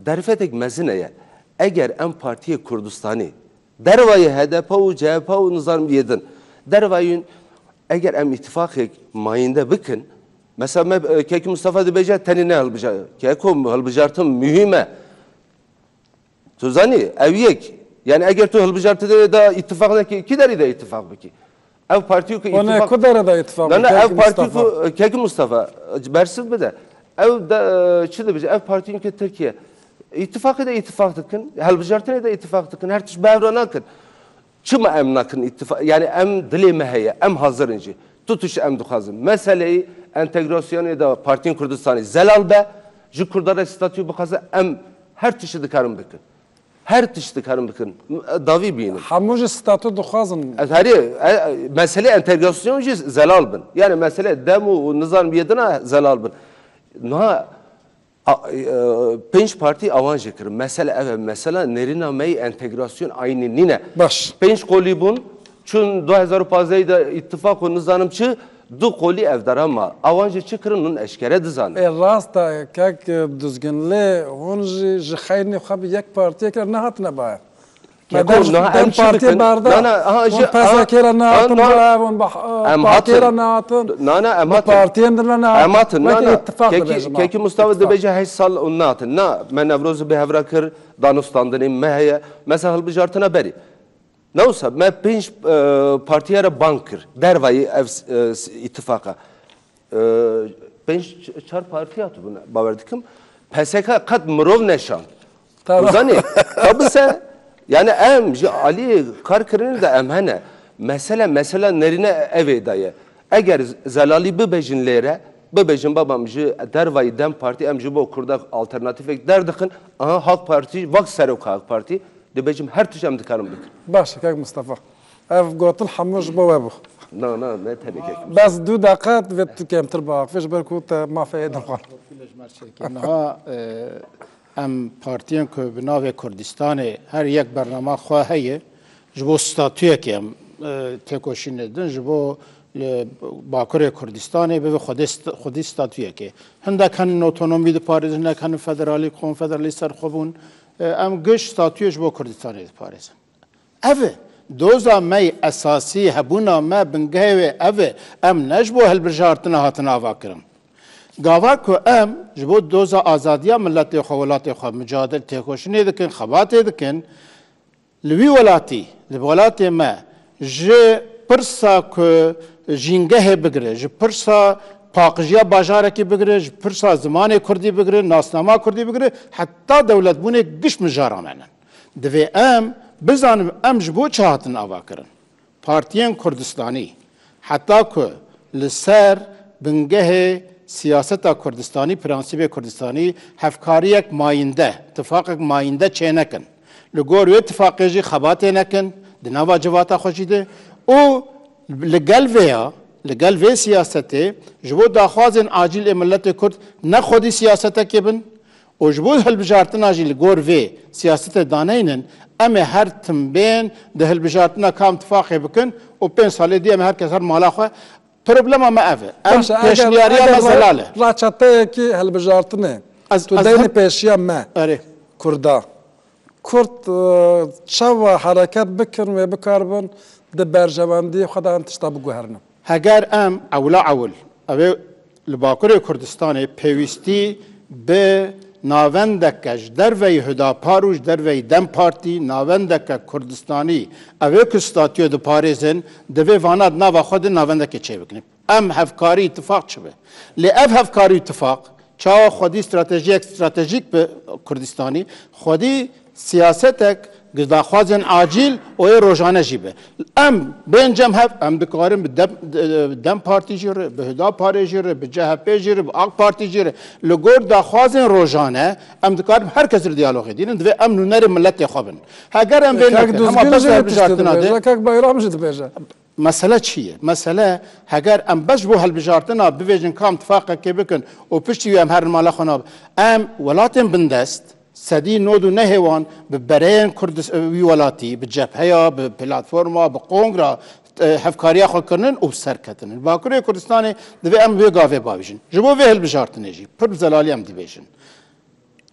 درفتک مزنه اگر ام پارتی کردستانی دروای هدف و جبهه و نظام بیدن دروایون اگر ام اتفاق ماینده بکن مثلا که مصطفی دبیجه تنی نه هلبجار که هلبجارتم مهمه تو زنی اویک yani eğer tu hılbıjartıda da ittifakla ki deri de ittifak beki. Ev partiyo ki ittifak. Ona kudara da ittifak. Lan ev partiyo ki Mustafa bersiz bir de. Ev da çile bize ev partiyo ki Türkiye. İttifakı da ittifak tıkın. Hılbıjartına da ittifak tıkın. Her tuş bevrana kın. Çıma em nakın ittifak. Yani em dili meheye em hazırıncı. Tutuş em duhazın. Meseleyi entegrasyonu da partiyon Kürdistan'ı zelal be. Ji Kurdara statü bu kazı em her tuşu dıkarım bükün. Her tişti karım bakın davi binin. Hamuji statü duhazın. Heri mesele entegrasyon jiz zelal bin. Yani mesele demu nizam biyedina zelal bin. Na Penç parti avanj kirim. Mesela nerina mey entegrasyon aynı nine. Baş. Penç kolibun çün 2015'da ittifak o nizamçı du koli evdarama avanjı çıkırının eşkere dizan. Rast da kak düzgünle onji jxayni xab yek partiye kar nahat ne ba. Madem partiye barda. On pasakera nahatın ba on partiye nahatın. Nana emat. Partiye nahatın. Emat nana. Keki Mustafa debece hay sal on nahatın. Na men evrozu behevra kır danustandın mehye. Mesela hılbıjartına beri. Neyse, ben penç partiyara bankır, dervayı ev ittifaka. Penç çar partiye atı buna, baverdikim. PSK kat mırov neşan. Uzani, tabi sen, yani em, Ali Karkır'ın da emhene, mesela nerine ev edayı. Eğer zelali bebejinlere, bebejin babam dervayı dem parti, em bu kurda alternatif derdikin, aha Halk Parti, vak serok Halk Parti, dibecim her tuşam dikarım dik. Baş, kak Mustafa. Ev gotul hamuj bu ve bu. Ne tabii ki. Bas du dakat ve tu kemtir bak. Fiş berkut mafeye dakar. Naha em partiyen ku binavê Kurdistanê her yek bername xwe heye ji bo statûyekê em têkoşînê din ji bo Bakurê Kurdistanê bibe xwedî statûyekê. Hindak henin otonomî diparêzin, hinek henin federalî, konfederalî serxwebûn. Em giş statûyê ji bo Kurdistanê diparêzin. Ev e doza me esasî hebûna me bingehê wê ev e em ne ji bo hilbijartina hatin avakirin. Gava ku em ji bo doza azadiya milletê xwe welatê xwe mücadele têkoşînê dikin, xebatê dikin, li wî welatî, li welatê me ji pirsa ku jîngehê bigire, ji pirsa paqîjiya bajarekî bigire, ji pirsa zimanê Kurdî bigire, nasnama Kurdî bigire, heta dewletbûnê giş mijara me nin. Divê em bizanim em ji bo çi hatin avakirin. Partiyên Kurdistanî heta ku li ser bingehê siyaseta Kurdistanî, prensîbê Kurdistanî hevkariyek mayînde, tifaqek mayînde çê nekin. Li gor wê tifaqê jî xebatê nekin, di nava civata xwe jî de û li gel vê siyasetê ji bo daxwazên acîlê milletê Kurd ne xwedî siyasetekê bin û ji bo hilbijartina jî li gor vê siyasetê daneynin em ê her timbên di hilbijartina kam tifaqê bikin û 5 salê diye em herkes her mala xwe. Problema me ev e. Em pêşniyariya me zelal e. Raçateyekî helbijartinê. Tu deynê pêşiya me. Kurda. Kurd çawa hareket bikin ve bikarbin di berjewendiyê xwe de em tişta biguherinin. Heger em ewla ewil ew li Bakurê Kurdistanê pêwîstî bi navendeke ji derveyî Hüdapar û ji derveyî Dem Partî navendeke Kurdistanî ew ê ku statûyê diparêzin divê vana di nava xwe de navendekê çê bikin. Em hevkarî ittifaq çi be. Lê ev hevkarî ittifaq çawa xwedî stratejîk bi Kurdistanî xwedî siyasetek daxwazên acîl û ê rojane jî be. Em bêncem hev em dikarin bi Dem Partî jî re, bi Hüdaparê jî re, bi CHP jî re, bi AK Partî jî re li gor daxwazên rojane em dikarin herkes li diyalogê dînin divê em nûnerê milletê xwe bin. Heger em bê nekin hema bes hilbijartina de. Kak bayram jî dibêje. Mesele çi ye? Mesele heger em beş bo hilbijartina bivêjin kam tifaqekê bikin û piştî wê em her mala xwe nabin. Em welatên bindest sedî nod û nehêwan bi bereyên wî welatî, bi cepheya, bi platforma, bi kongra hevkariya xwe kirinin û serketinin. Bakurê Kurdistanê divê em wê gavê bavêjin. Ji bo vê hilbijartinê jî pir zelalî em dibêjin.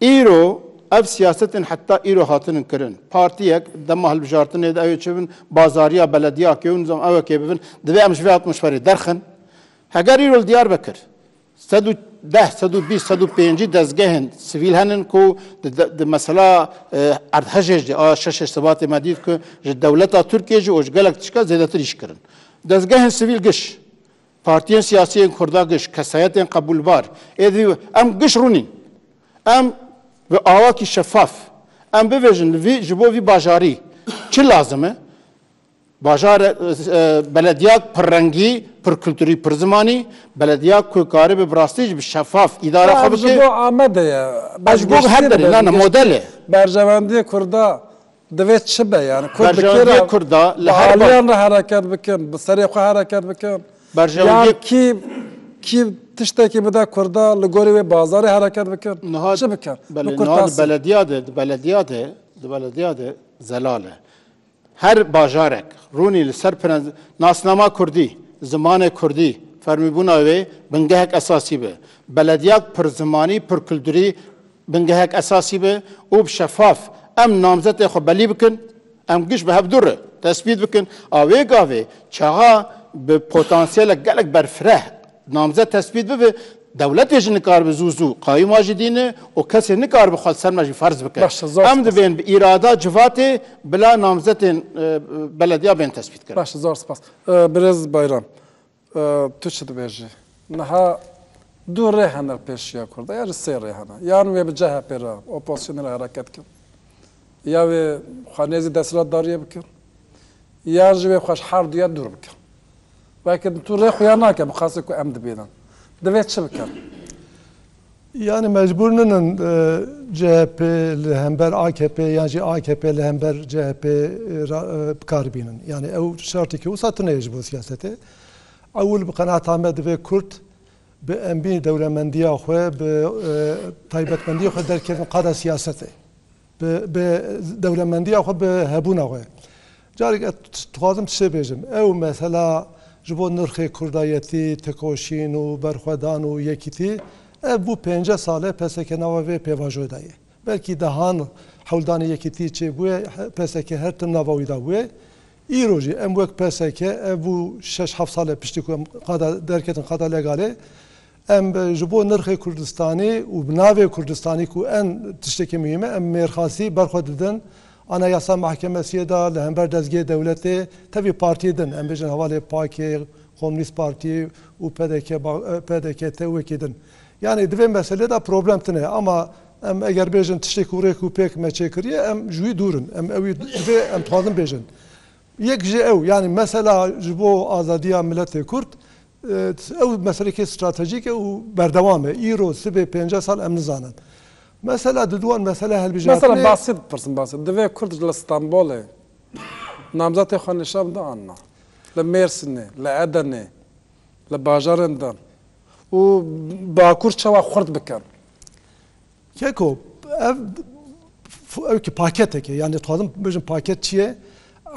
Îro ev siyasetên heta îro hatinin kirin. Partiyek dema hilbijartinê de ew ê çibin bazariya belediyakê û nizam ewekê bibin divê em ji vê atmosferê derxin. Heger îro li Diyarbekir 110, 120, 105 dezgehên sivîl henin ku di mesela erdhejê jî a şeş sebatê me dît ku ji dewleta Tirkiye jî û ji gelek tişka zêdetir îş kirin. Dezgehên sivîl giş, partiyên siyasî Kurda giş, kesayetên qebûlbar. Êdî em giş rûnîn. Em ve awakî şeffaf. Em bivêjin li vî ji bo vî bajarî çi lazim e? Bajar belediyak pir rengî, pir kültürî, pir zimanî, belediyak ku karî bi rastî ji şeffaf îdare xwe bike. ji bo Amedê ye. Ez bu her derê ne model e. Berjewendiyê Kurda divê çi be yani? Berjewendiyê Kurda li her aliyan re hareket bikin, bi serê xwe hareket bikin. Berjewendiyê kî tiştekî bide Kurda li gorî wê bazarê hareket bikin. Çi bikin? Belediya de zelal e. Her bajarek rûnî li ser nasnama Kurdî, zimanê Kurdî, fermîbûna wê bingehek esasî be. Belediyak pir zimanî, pir kültürî bingehek esasî be û bi şeffaf em namzetê xwe belî bikin, em giş bi hevdûr tespît bikin. A wê gavê çaxa bi potansiyelek gelek berfireh namzet tespît bibe, devletê jî nikar bi zû zû qayîma jî dîne û kesê nikar bi xwe ser me jî ferz bike. Em dibên bi îrada civatê bila namzetên belediya bên tespît kirin. Baş, zor spas. Birêz Bayram, tu çi dibêjî? Niha du rê hene pêşiya Kurda ya ji sê rê hene. Yan wê bi CHP re opozisyonê re hereket kirin. Ya wê xanêzî desthilatdariyê bikin. Ya ji wê xweş her duya dûr bikin. Belki tu rê xuya nake bi xasê ku em dibînin. Divê çi bikin? Yani mecbur ninin CHP li hember AKP yan jî AKP li hember CHP bikaribînin. Yani ew şarteke wisa tune ji bo siyasetê. Ewl bi qenaeta me divê Kurd bi embî dewlemendiya xwe bi taybetmendiya xwe derkevin qada siyasetê. Bi dewlemendiya xwe bi hebûna xwe. Carek dixwazim tişê bêjim. Ew mesela ji bo nirxê kurdayetî, tekoşîn û berxwedan û yekîtî ev bu 5 salê peseke nava vê pêvajoyê de ye. Belkî dehan hewldanê yekîtî çêbûye peseke her tim nava wî da bûye. Îro jî em wek peseke ev bu 6-7 salê piştî ku em qada derketin qada legalê em ji bo nirxê Kurdistanê û bi navê Kurdistanî ku en tiştekî mühim e em mêrxasî berxwe didin Anayasa Mahkemesiye da li hember dezgehê dewletê tevî partiyê din. Em bêjin hevalê Pakê, Komünîst Partî û PDK te wekî din. Yani divê meselê da problem tune ama em eger bêjin tiştek û rêk û pêk me çêkiriye em ji wî dûrin. Em ew divê em dixwazin bêjin. Yek ji ew yani mesela ji bo azadiya milletê Kurd ew meselekê stratejîk e û berdewam e. Îro sibê 5 sal em nizanin. Mesela diduan mesele helbijartinê. Mesela basit pirsin basit. Divê Kurd li Stenbolê namzetê xwe nîşan bide anna. Li Mêrsînê, li Edenê, li bajarên din. û Bakur çawa xurt bikin. Keko ev ki paketeke yani dixwazim bêjim paket çi ye?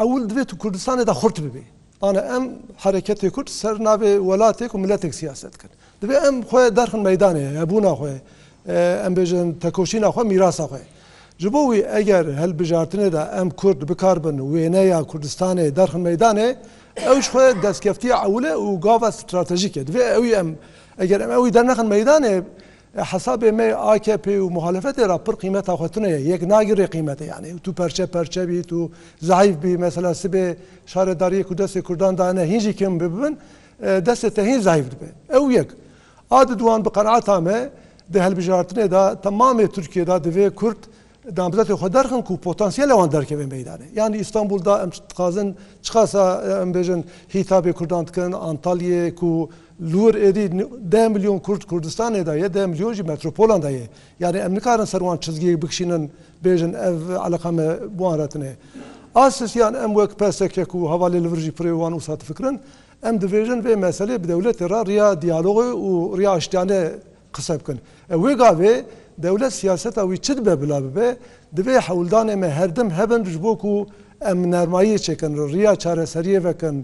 Ewl divê tu Kurdistanê de xurt bibe. Ana em hereketê Kurd ser navê welatê ku milletek siyaset kir. Divê em xwe derxin meydanê hebûna xwe em bêjin tekoşîna xwe mîrasa xwe. Ji bo wî eger helbijartinê de em Kurd bikarbin wêneya Kurdistanê derxin meydanê ew ji xwe destkeftiya ewle û gava stratejîk e. Divê ew em eger em ew dernexin meydanê hesabê me AKP û muhalefetê ra pir qîmeta xwe tune ye. Yek nagire qîmetê yani. Tu perçe bî, tu zayıf bî mesela sibê şaredariyê ku destê Kurdan da hene hîn jî kim bibin destê te hîn zayıf dibe. Ew yek. A di duan bi qenaeta me di helbijartinê da tamamê Tirkiyeyê da divê Kurd namzetê xwe derxin ku potansiyela wan derkeve meydanê. Yani İstanbul'da em dixwazin çiqasa em bêjin hîtabê Kurdan dikin, Antalyayê ku lûr êdî 10 milyon Kurd Kurdistanê de ye, 10 milyon jî metropolan de ye. Yani em nikarin ser wan çizgiyê bikişînin bêjin ev eleqa me wan re tune. Asisiyan em wek peseke ku hevalê li vir jî pirê wan wisa difikirin em dibêjin vê meselê bi dewletê ra riya diyalogê û riya eştiyanê qise bikin. Wê gavê dewlet siyaseta wî çi dibe bila bibe divê hewldanê me her dem hebin ji bo ku ام نرمایی چکن ریا چارەسەریە وەکەن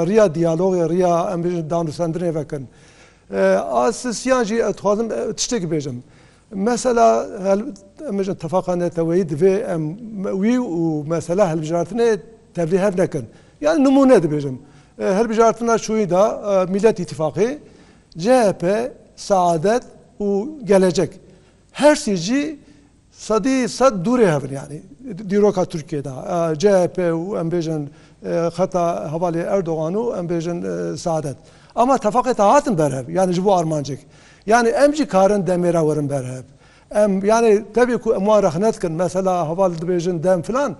ریا دیالۆغی ریا ام دانوساندنێ وەکەن ئاسسیان jî dixwazim tiştekî bêjim mesela em tefaqa neteweyî divê em wî û mesela hilbijartinê tevlî hev nekin yani numune dibêjim hilbijartina şûyî da Millet İttifakı CHP Saadet û Gelecek her jî sad dûrê hevin yani dîroka Türkiye'de CHP û em bêjin xeta hevalê Erdogan û em bêjin Saadet ama tefaqê te hatin berhev yani ji bo armancek yani em jî karin demêra werin berhev em yani tevî ku em wan rexne dikin mesela heval dibêjin dem filan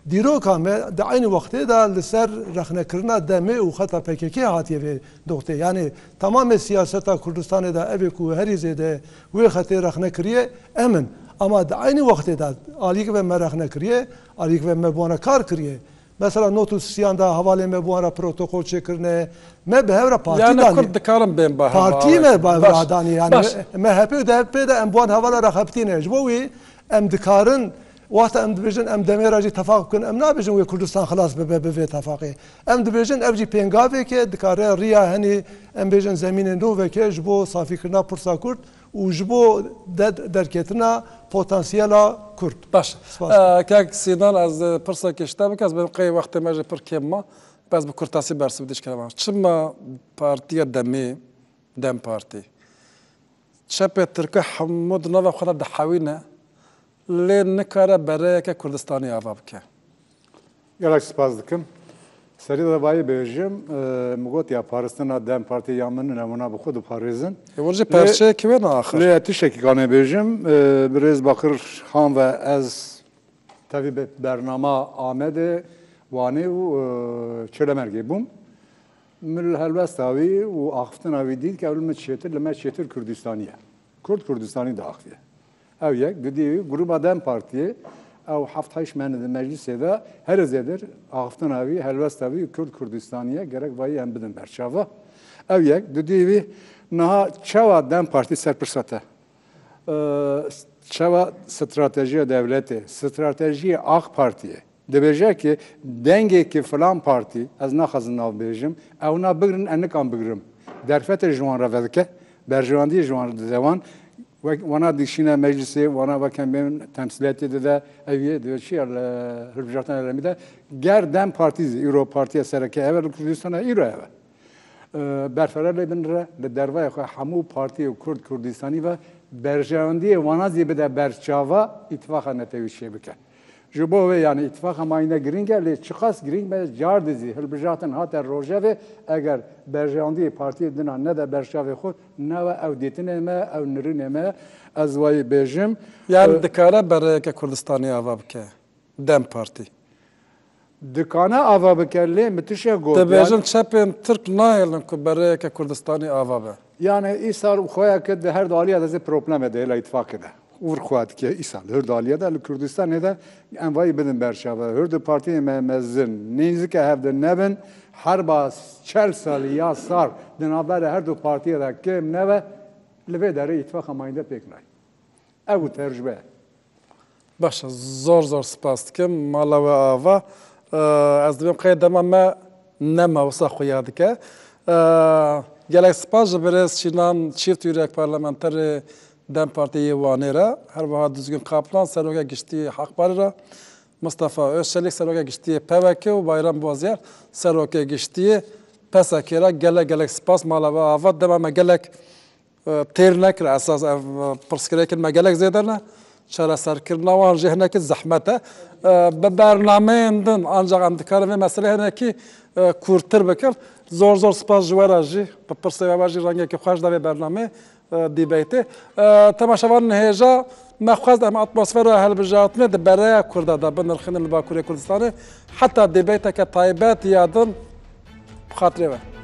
dîroka me di aynı wextê de li ser rexnekirina demê û xeta PKK hatiye vê doxtê yani tamamê siyaseta Kurdistanê de evê ku herî zêde wê xetê rexne kiriye emin ama di aynı wextê de aliyek ve me rexne kiriye aliyek ve me wana kar kiriye mesela notu siyan da hevalê me wana protokol çêkirine me bi hevra partî yani danî Kurd dikarin bên baha partî me danî yani MHP û DHP de em wan hevala re heptîne ji bo wê em dikarin Wata em dibêjin em demêra jî tefaq bikin em nabêjin wê Kurdistan xilas bibe bi vê tefaqê em dibêjin ev jî pêngaveke dikare riya henî em bêjin zemînên nû veke ji bo safîkirina pirsa Kurd û ji bo derketina potansiyela Kurd. Baş. Kek Sinan ez pirsekê ji te bike ez bên qey wextê me jî pir kêm ma bez bi kurtasî bersivî dişkirema çima partiya demê Dem Partî çepê Tirkî hemû di nava xwe de dihewîne lê nikare bereyeke Kurdistanê ava bike. Gelek spas dikim. Serî de bayî bêjim min gotiya Paristina Dem Partî ya min nemûna bi xwe diparêzin. Hûn jî perçeyekî wê ne axir. Lê tiştekî kanê bêjim bi rêz Bakir Xan ve ez tevî bi bernama Amedê Wanê û Çelemergê bûm. Min li helbesta wî û axiftina wî dît ki ew li me çêtir li me çêtir Kurdistanî ye. Kurdistanî diaxiye. Ev yek didî gruba Dem Partiyê ew heft heş menê di meclisê de her zêdir axiftina wî helbesta wî Kurdistanî ye gerek vayî em bidin berçava. Ev yek didî wî niha çawa Dem Partî serpirsa te çawa stratejiya devletê stratejiya AK Partiye dibêje ki dengekî filan partî ez naxwazim nav bêjim ew na bigirin em nikan bigirim derfetê ji wan re vedike berjewandiyê ji wan di dewan wana dişîne meclisê wana wekên bên temsiliyetê dide ev yê çi ye hilbijartina Herêmî de ger Dem Partî îro partiya sereke ev li Kurdistanê îro ev berfere lê bin re li dervaya xwe hemû partiyê Kurd Kurdistanî ve berjewandiyê wana zî bide berçava îtifaqa netewî şê bike. Ji bo wê yani îtifaqa mayîne giring e lê çiqas giring me car dizî hilbijartin hate rojevê eger berjewandiyê partiyê dina ne de berçavê xwe ne ve ew dîtinê me ew nirînê me ez wayî bêjim Yani dikare bereyeke Kurdistanê ava bike Dem Partî. Dikane ava bike lê min tişe got Dibêjin çepên Tirk nayêlin ku bereyeke Kurdistanê ava be. yani îsar xweyeke di her daliya de zê problemê de hêla îtifakê de. Ûr xwe dike îsal hir daliye de li Kurdistanê de em wayî bidin berçava hir di partiyê me mezin nêzike hev de nebin herba 40 salî ya sar di navberê her du partiyê de kêm neve li vê derê îtifaqa mayînde pêk nayê. Ew tercübe ye. Başa zor spas dikim mala we ava ez dibêm qey dema me nema wisa xwe ya dike gelek spas ji birêz Şînan çîft yürek parlamenterê Dem Partiyê Wanê re her wiha Düzgün Kaplan serokê giştî Haqparî re Mustafa Özçelik serokê giştî PVK û Bayram Bozyar serokê giştî PSK re gelek spas mala we ava dema me gelek têr nekir esas ev pirsgirêkên me gelek zêde ne çareserkirina wan jî hinekî zehmet e bi bernameyên din ancak em dikarin vê meselê hinekî kûrtir bikin zor spas ji we re jî bi pirsê we jî rengekî xweş da vê bernamê dîbeytê temaşevanên hêja me xwest em atmosfera hilbijartinê di bereya Kurda da binirxînin li Bakurê Kurdistanê heta dîbeyteke taybet ya din bi xatirê we.